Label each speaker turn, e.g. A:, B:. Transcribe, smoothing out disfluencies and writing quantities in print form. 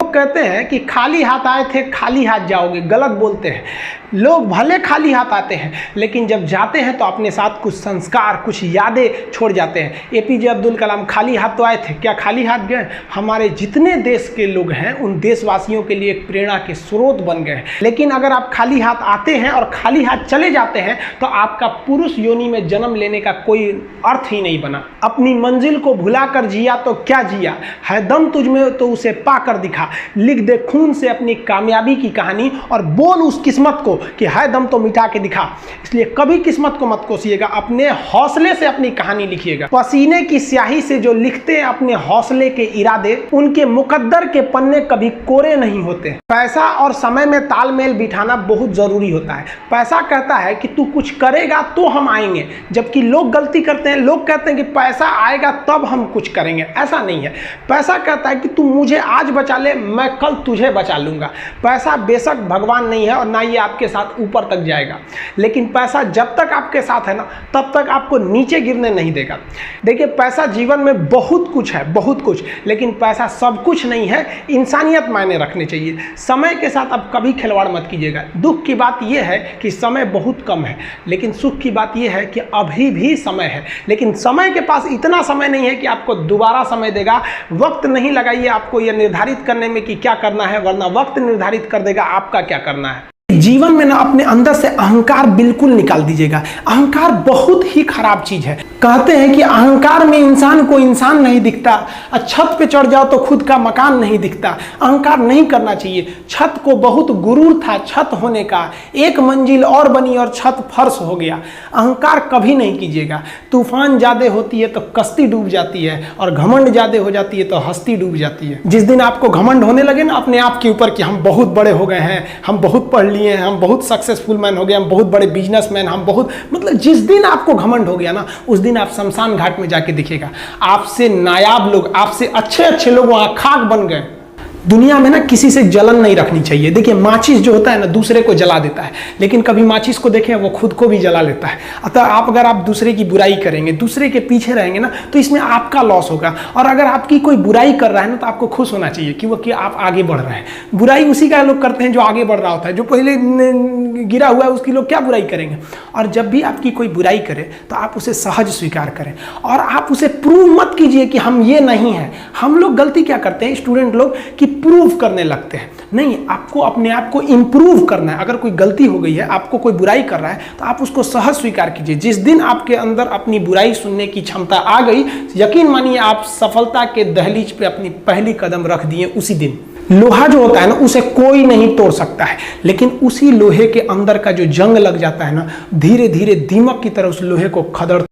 A: लोग कहते हैं कि खाली हाथ आए थे खाली हाथ जाओगे, गलत बोलते हैं। लोग भले खाली हाथ आते हैं लेकिन जब जाते हैं तो अपने साथ कुछ संस्कार, कुछ यादें छोड़ जाते हैं। एपीजे अब्दुल कलाम खाली हाथ तो आए थे, क्या खाली हाथ गए? हमारे जितने देश के लोग हैं उन देशवासियों के लिए एक प्रेरणा के स्रोत बन गए हैं। लेकिन अगर आप खाली हाथ आते हैं और खाली हाथ चले जाते हैं तो आपका पुरुष योनि में जन्म लेने का कोई अर्थ ही नहीं बना। अपनी मंजिल को भुलाकर जिया तो क्या जिया, है दम तुझ में तो उसे पाकर दिखा। लिख दे खून से अपनी कामयाबी की कहानी और बोल उस किस्मत को कि है दम तो मिटा के दिखा। इसलिए कभी किस्मत को मत कोसिएगा, अपने हौसले से अपनी कहानी लिखिएगा। पसीने की स्याही से जो लिखते हैं अपने हौसले के इरादे, उनके मुकद्दर के पन्ने कभी कोरे नहीं होते। पैसा और समय में तालमेल बिठाना बहुत जरूरी होता है। पैसा कहता है कि तू कुछ करेगा तो हम आएंगे, जबकि लोग गलती करते हैं। लोग कहते हैं कि पैसा आएगा तब हम कुछ करेंगे, ऐसा नहीं है। पैसा कहता है कि तू मुझे आज बचा ले, मैं कल तुझे बचा लूंगा। पैसा बेशक भगवान नहीं है और ना ये आपके साथ ऊपर तक जाएगा, लेकिन पैसा जब तक आपके साथ है ना तब तक आपको नीचे गिरने नहीं देगा। देखिए, पैसा जीवन में बहुत कुछ है, बहुत कुछ, लेकिन पैसा सब कुछ नहीं है। इंसानियत मायने रखने चाहिए। समय के साथ आप कभी खिलवाड़ मत कीजिएगा। दुख की बात यह है कि समय बहुत कम है, लेकिन सुख की बात यह है कि अभी भी समय है। लेकिन समय के पास इतना समय नहीं है कि आपको दोबारा समय देगा। वक्त नहीं लगाइए आपको यह निर्धारित करने में कि क्या करना है, वरना वक्त निर्धारित कर देगा आपका क्या करना है। जीवन में ना अपने अंदर से अहंकार बिल्कुल निकाल दीजिएगा। अहंकार बहुत ही खराब चीज है। कहते हैं कि अहंकार में इंसान को इंसान नहीं दिखता, छत पे चढ़ जाओ तो खुद का मकान नहीं दिखता। अहंकार नहीं करना चाहिए। छत को बहुत गुरूर था छत होने का, एक मंजिल और बनी और छत फर्श हो गया। अहंकार कभी नहीं कीजिएगा। तूफान ज्यादा होती है तो कश्ती डूब जाती है, और घमंड ज्यादा हो जाती है तो हस्ती डूब जाती है। जिस दिन आपको घमंड होने लगे ना अपने आप के ऊपर कि हम बहुत बड़े हो गए हैं, हम बहुत पढ़ लिए, हम बहुत सक्सेसफुल मैन हो गए, हम बहुत बड़े बिजनेसमैन, हम बहुत, मतलब जिस दिन आपको घमंड हो गया ना उस दिन आप शमशान घाट में जाके दिखेगा आपसे नायाब लोग, आपसे अच्छे अच्छे लोग वहां खाक बन गए। दुनिया में ना किसी से जलन नहीं रखनी चाहिए। देखिए, माचिस जो होता है ना दूसरे को जला देता है, लेकिन कभी माचिस को देखें वो खुद को भी जला लेता है। अतः अगर आप दूसरे की बुराई करेंगे, दूसरे के पीछे रहेंगे ना, तो इसमें आपका लॉस होगा। और अगर आपकी कोई बुराई कर रहा है ना तो आपको खुश होना चाहिए कि आप आगे बढ़ रहे हैं। बुराई उसी का लोग करते हैं जो आगे बढ़ रहा होता है। जो पहले गिरा हुआ है उसकी लोग क्या बुराई करेंगे। और जब भी आपकी कोई बुराई करे तो आप उसे सहज स्वीकार करें, और आप उसे प्रूव मत कीजिए कि हम ये नहीं हैं। हम लोग गलती क्या करते हैं स्टूडेंट लोग, कि प्रूव करने लगते हैं। नहीं, आपको अपने आप को इंप्रूव करना है। अगर कोई गलती हो गई है, आपको कोई बुराई कर रहा है, तो आप उसको सहज स्वीकार कीजिए। जिस दिन आपके अंदर अपनी बुराई सुनने की क्षमता आ गई, यकीन मानिए आप सफलता के दहलीज पे अपनी पहली कदम रख दिए उसी दिन। लोहा जो होता है ना उसे कोई नहीं तोड़ सकता है, लेकिन उसी लोहे के अंदर का जो जंग लग जाता है ना, धीरे धीरे दीमक की तरह उस लोहे को खदड़